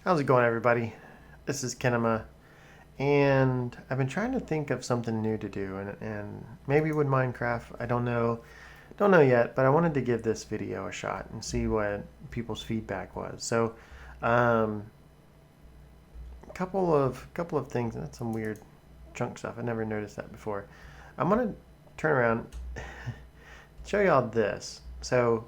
How's it going, everybody? This is Kenema, and I've been trying to think of something new to do, and maybe with Minecraft. I don't know yet, but I wanted to give this video a shot and see what people's feedback was. So, um, couple of things. That's some weird chunk stuff. I never noticed that before. I'm gonna turn around, show y'all this. So,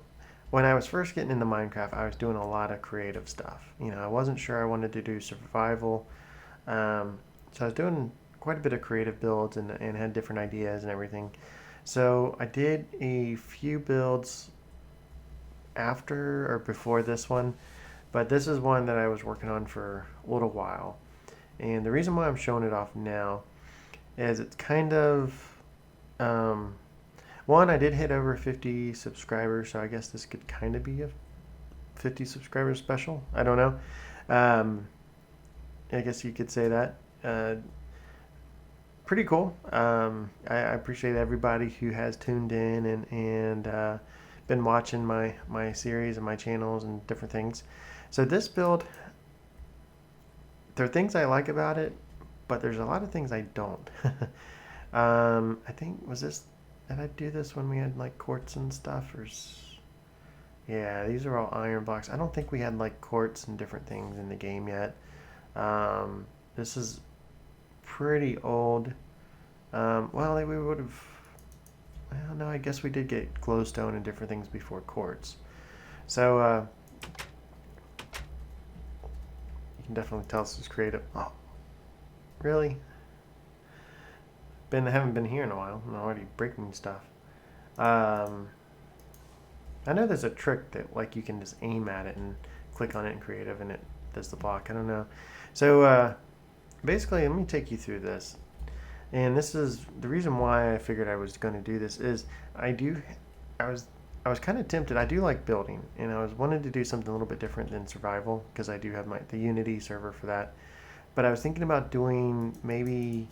when I was first getting into Minecraft, I was doing a lot of creative stuff. I wasn't sure I wanted to do survival. So I was doing quite a bit of creative builds and had different ideas and everything. So I did a few builds after or before this one, but this is one that I was working on for a little while. And the reason why I'm showing it off now is it's kind of um, one, I did hit over 50 subscribers, so I guess this could kind of be a 50 subscribers special. I don't know. Um, I guess you could say that. Pretty cool. I appreciate everybody who has tuned in and been watching my series and my channels and different things. So this build, there are things I like about it, but there's a lot of things I don't. I think did I do this when we had like quartz and stuff yeah, these are all iron blocks. I don't think we had like quartz and different things in the game yet. This is pretty old. Well, we would have. Well, no, I guess we did get glowstone and different things before quartz. So you can definitely tell this is creative. Oh, really? Haven't been here in a while. I'm already breaking stuff. Um, I know there's a trick that like you can just aim at it and click on it in creative and it does the block. I don't know. So basically, let me take you through this. And this is the reason why I figured I was going to do this is I do I was I was kind of tempted. I do like building, and I was wanted to do something a little bit different than survival because I do have the Unity server for that. But I was thinking about doing maybe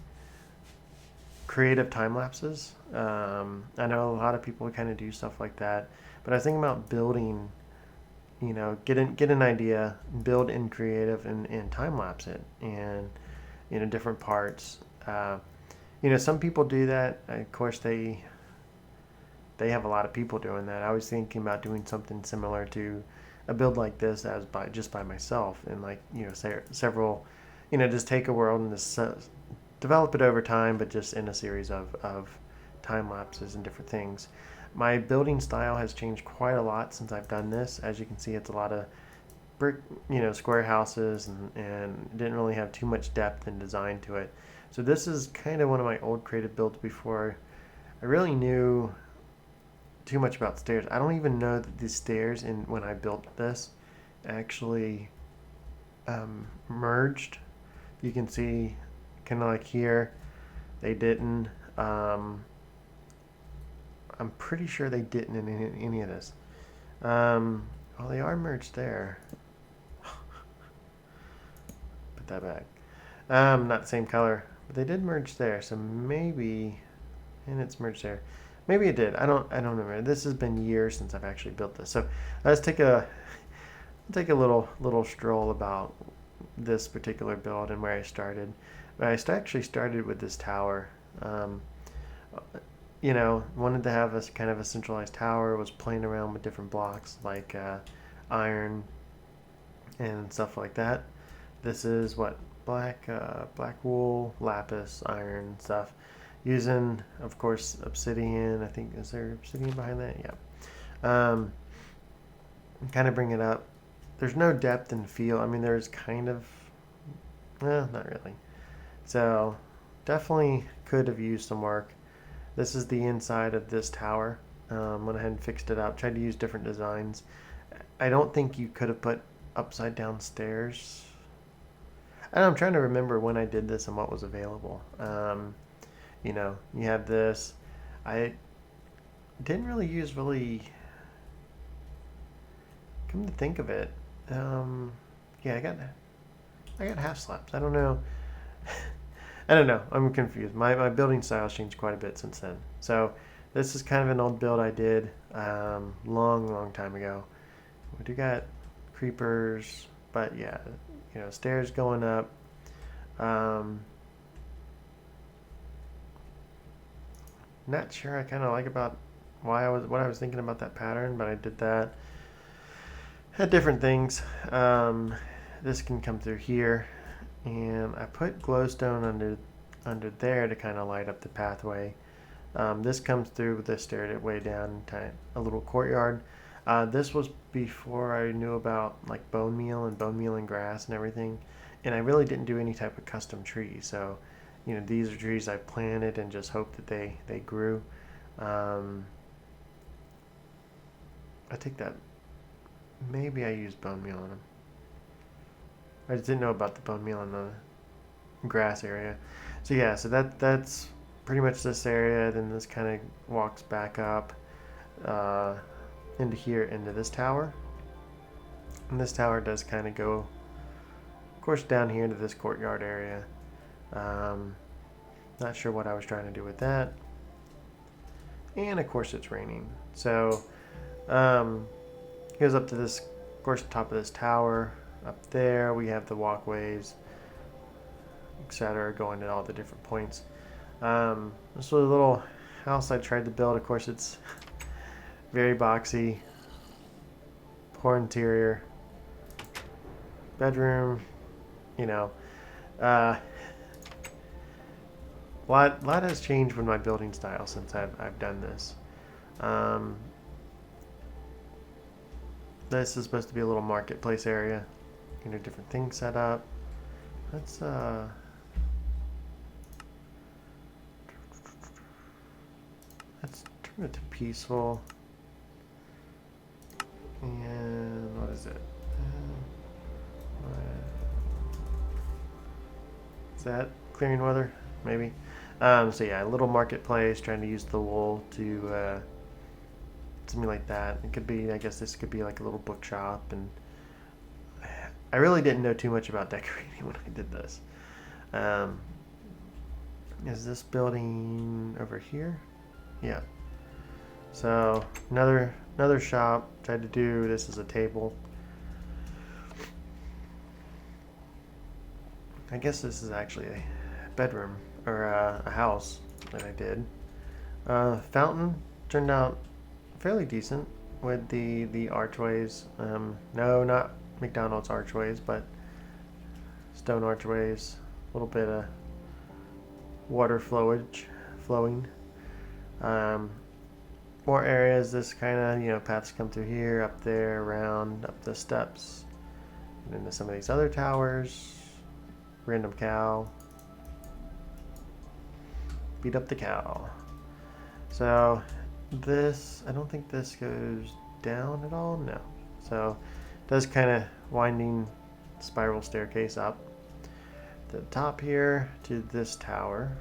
creative time lapses. I know a lot of people kind of do stuff like that, but I was thinking about building. Get an idea, build in creative, and time lapse it, and different parts. Some people do that. Of course, they have a lot of people doing that. I was thinking about doing something similar to a build like this as by myself, and several, just take a world and just develop it over time, but just in a series of time lapses and different things. My building style has changed quite a lot since I've done this. As you can see, it's a lot of brick, square houses, and didn't really have too much depth and design to it. So this is kind of one of my old creative builds before I really knew too much about stairs. I don't even know that these stairs when I built this actually merged. You can see kind of like here, they didn't. I'm pretty sure they didn't in any of this. Well, they are merged there. Put that back. Not the same color, but they did merge there. So maybe, and it's merged there. Maybe it did. I don't remember. This has been years since I've actually built this. So let's take a little stroll about this particular build and where I started. Actually started with this tower. Wanted to have a kind of a centralized tower. Was playing around with different blocks like iron and stuff like that. This is what black wool, lapis, iron stuff. Using, of course, obsidian. I think is there obsidian behind that? Yeah. Kind of bring it up. There's no depth and feel. I mean, there's kind of, not really. So definitely could have used some work. This is the inside of this tower. Went ahead and fixed it up. Tried to use different designs. I don't think you could have put upside down stairs. I'm trying to remember when I did this and what was available. You have this. I didn't really use come to think of it. Yeah, I got half slabs. I don't know. I don't know. I'm confused. My building style's changed quite a bit since then. So this is kind of an old build I did long time ago. We do got creepers, but yeah, stairs going up. Not sure I kind of like about what I was thinking about that pattern, but I did that. Had different things. This can come through here, and I put glowstone under there to kind of light up the pathway. This comes through with the stairway down a little courtyard. This was before I knew about like bone meal and grass and everything, and I really didn't do any type of custom trees. So, these are trees I planted and just hoped that they grew. I think that maybe I used bone meal on them. I just didn't know about the bone meal in the grass area. So yeah, so that's pretty much this area. Then this kind of walks back up into here, into this tower. And this tower does kind of go, of course, down here into this courtyard area. Not sure what I was trying to do with that. And of course it's raining. So goes up to this, of course, top of this tower. Up there we have the walkways, etc., going to all the different points. This was a little house I tried to build. Of course, it's very boxy. Poor interior. Bedroom, a lot has changed with my building style since I've done this. This is supposed to be a little marketplace area. Different things set up. Let's turn it to peaceful. And what is it? Is that clearing weather? Maybe. So yeah, a little marketplace, trying to use the wool to simulate that. It could be, I guess this could be like a little bookshop, and I really didn't know too much about decorating when I did this. Is this building over here? Yeah. So another shop. Tried to do this as a table. I guess this is actually a bedroom or a house that I did. Fountain turned out fairly decent with the archways. No, not McDonald's archways, but stone archways. A little bit of water flowing. More areas. This kind of paths come through here, up there, around, up the steps, and into some of these other towers. Random cow. Beat up the cow. So this, I don't think this goes down at all. No. So it does kind of winding spiral staircase up the top here to this tower.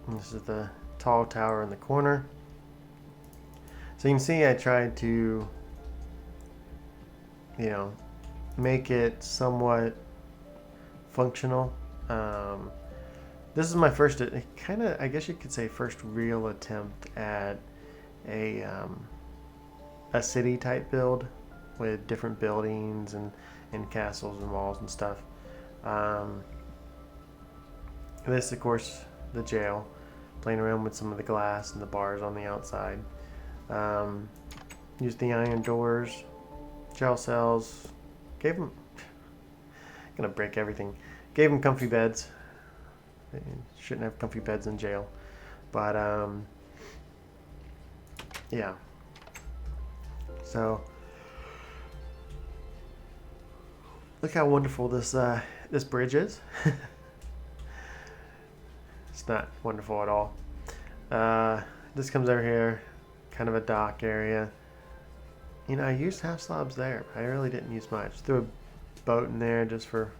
And this is the tall tower in the corner. So you can see I tried to, make it somewhat functional. This is my first, I guess you could say, first real attempt at a city type build with different buildings and castles and walls and stuff. This, of course, the jail. Playing around with some of the glass and the bars on the outside. Used the iron doors, jail cells. Gave them, gonna break everything. Gave them comfy beds. They shouldn't have comfy beds in jail, but yeah. So look how wonderful this bridge is. It's not wonderful at all. This comes over here, kind of a dock area. I used half slabs there, but I really didn't use much. Threw a boat in there just for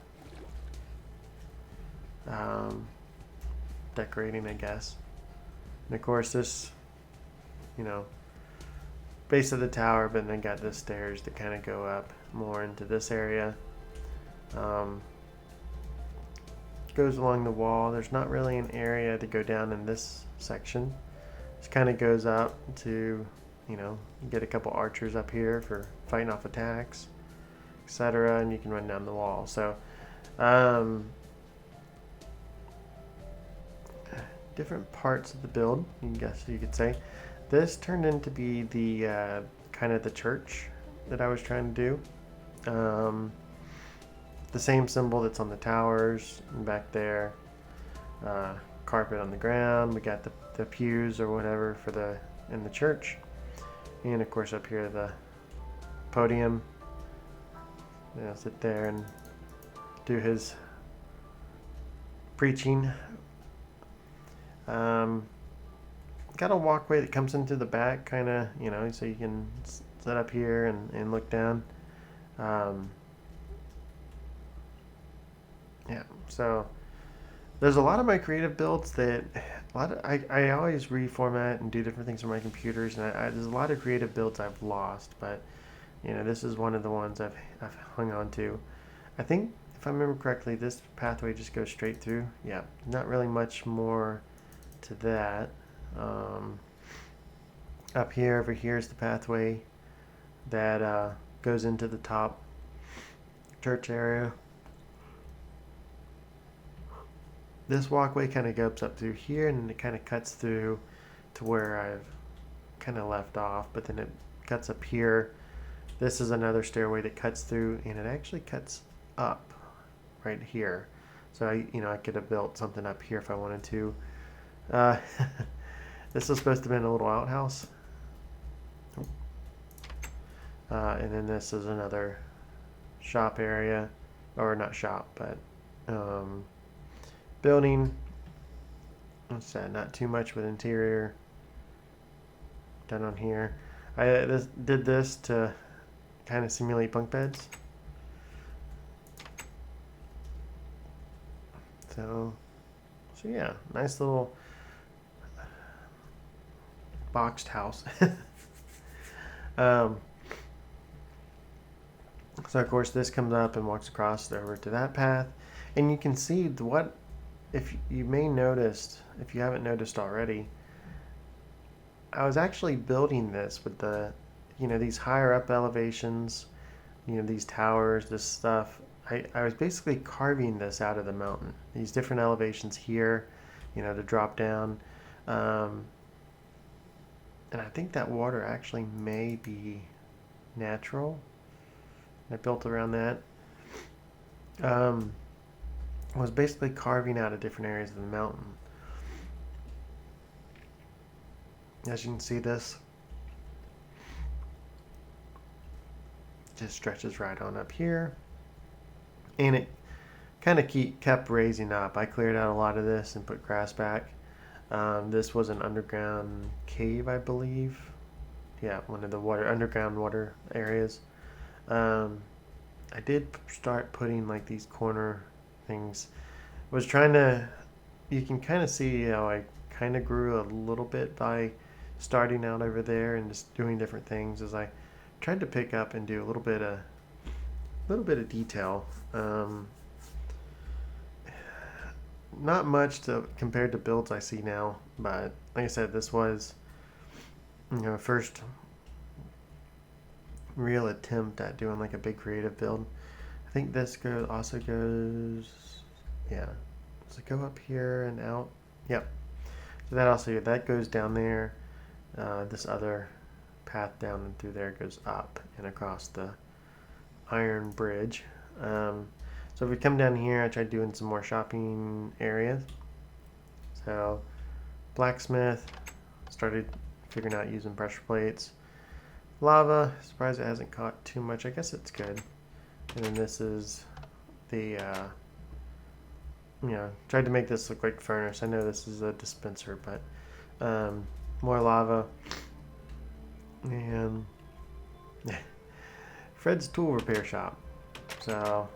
decorating, I guess. And of course this, base of the tower, but then got the stairs to kind of go up more into this area. Goes along the wall. There's not really an area to go down in this section. Just kind of goes up to, get a couple archers up here for fighting off attacks. etc. And you can run down the wall. So um, different parts of the build, you could say. This turned into be the kind of the church that I was trying to do. The same symbol that's on the towers and back there. Carpet on the ground. We got the pews or whatever for in the church, and of course up here the podium. I'll sit there and do his preaching. Got a walkway that comes into the back, kind of, so you can sit up here and look down. Yeah, so there's a lot of my creative builds that I always reformat and do different things on my computers, and there's a lot of creative builds I've lost, but this is one of the ones I've hung on to. I think if I remember correctly, this pathway just goes straight through. Yeah, not really much more to that. Up here, over here is the pathway that goes into the top church area. This walkway kind of goes up through here, and it kind of cuts through to where I've kind of left off, but then it cuts up here. This is another stairway that cuts through, and it actually cuts up right here. So I could have built something up here if I wanted to. This was supposed to have been a little outhouse. And then this is another shop area, or not shop, but building. What's that? Not too much with interior done on here. I did this to kind of simulate bunk beds. So yeah, nice little boxed house. So of course this comes up and walks across over to that path, and you can see if you may noticed, if you haven't noticed already, I was actually building this with these higher up elevations, these towers, this stuff. I was basically carving this out of the mountain, these different elevations here, to drop down. And I think that water actually may be natural. I built around that. I was basically carving out of different areas of the mountain. As you can see, this just stretches right on up here. And it kind of kept raising up. I cleared out a lot of this and put grass back. This was an underground cave, I believe. Yeah, one of the underground water areas. I did start putting like these corner things. Was trying to, you can kind of see how I kind of grew a little bit by starting out over there and just doing different things as I tried to pick up and do a little bit of detail. Not much compared to builds I see now, but like I said, this was first real attempt at doing like a big creative build. I think this also goes, yeah. Does it go up here and out? Yep. So that goes down there. This other path down and through there goes up and across the iron bridge. So if we come down here, I tried doing some more shopping areas. So blacksmith, started figuring out using pressure plates. Lava, surprised it hasn't caught too much. I guess it's good. And then this is the, tried to make this look like furnace. I know this is a dispenser, but more lava. And Fred's Tool Repair Shop. So,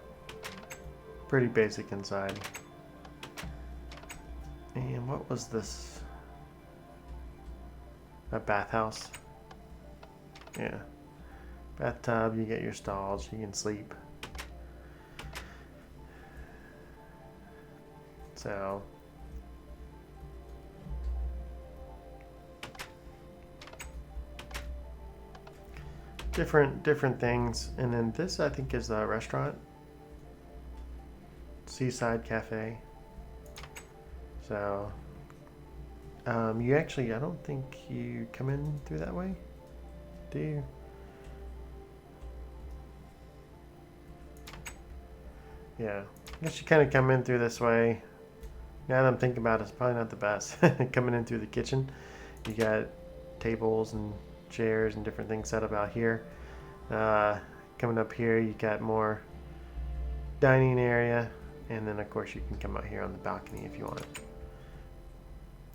pretty basic inside. And what was this? A bathhouse. Yeah. Bathtub, you get your stalls, you can sleep. So different things. And then this, I think, is the restaurant, Seaside Cafe. So you actually, I don't think you come in through that way, do you? Yeah, I guess you kind of come in through this way. Now that I'm thinking about it, it's probably not the best. Coming in through the kitchen, you got tables and chairs and different things set up out here. Coming up here, you got more dining area, and then of course you can come out here on the balcony if you want.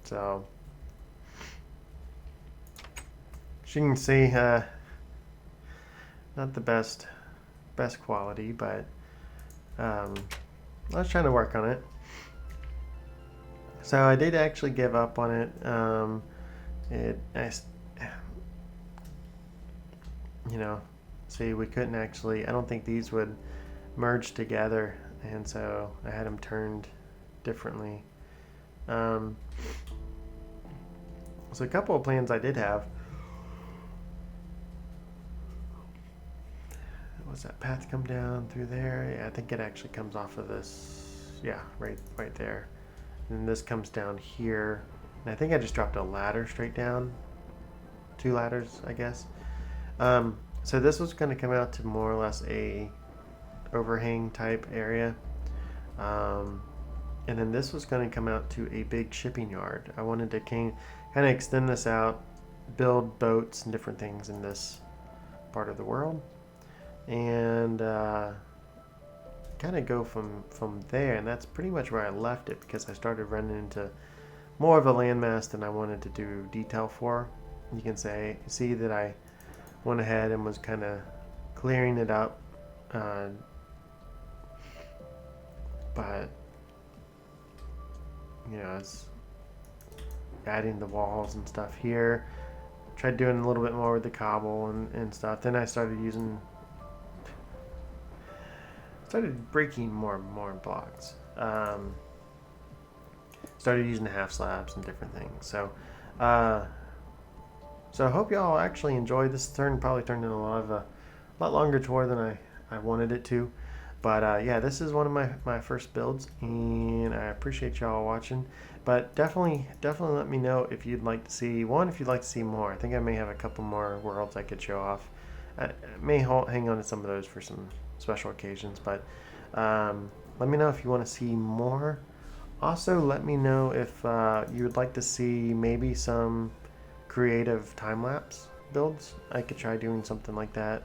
So, as you can see, not the best quality, but I was trying to work on it. So I did actually give up on it. See, we couldn't actually, I don't think these would merge together, and so I had them turned differently. So a couple of plans I did have. Was that path come down through there? Yeah, I think it actually comes off of this. Yeah, right there. And this comes down here. And I think I just dropped a ladder straight down. 2 ladders, I guess. So this was going to come out to more or less a overhang type area. And then this was going to come out to a big shipping yard. I wanted to kind of extend this out, build boats and different things in this part of the world. And kind of go from there, and that's pretty much where I left it, because I started running into more of a landmass than I wanted to do detail for. You can see that I went ahead and was kind of clearing it up, but it's adding the walls and stuff here. Tried doing a little bit more with the cobble and stuff. Then I started breaking more blocks. Started using half slabs and different things. So I hope y'all actually enjoyed this. Probably turned into a lot longer tour than I wanted it to. But yeah, this is one of my first builds, and I appreciate y'all watching. But definitely let me know if you'd like to see more. I think I may have a couple more worlds I could show off. I may hang on to some of those for some special occasions, but let me know if you want to see more. Also, let me know if you would like to see maybe some creative time-lapse builds. I could try doing something like that.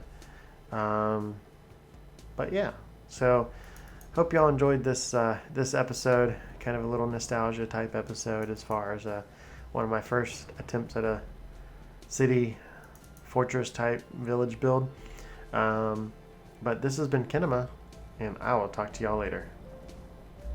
But yeah, so hope y'all enjoyed this episode. Kind of a little nostalgia type episode, as far as one of my first attempts at a city fortress type village build. But this has been Kinema, and I will talk to y'all later.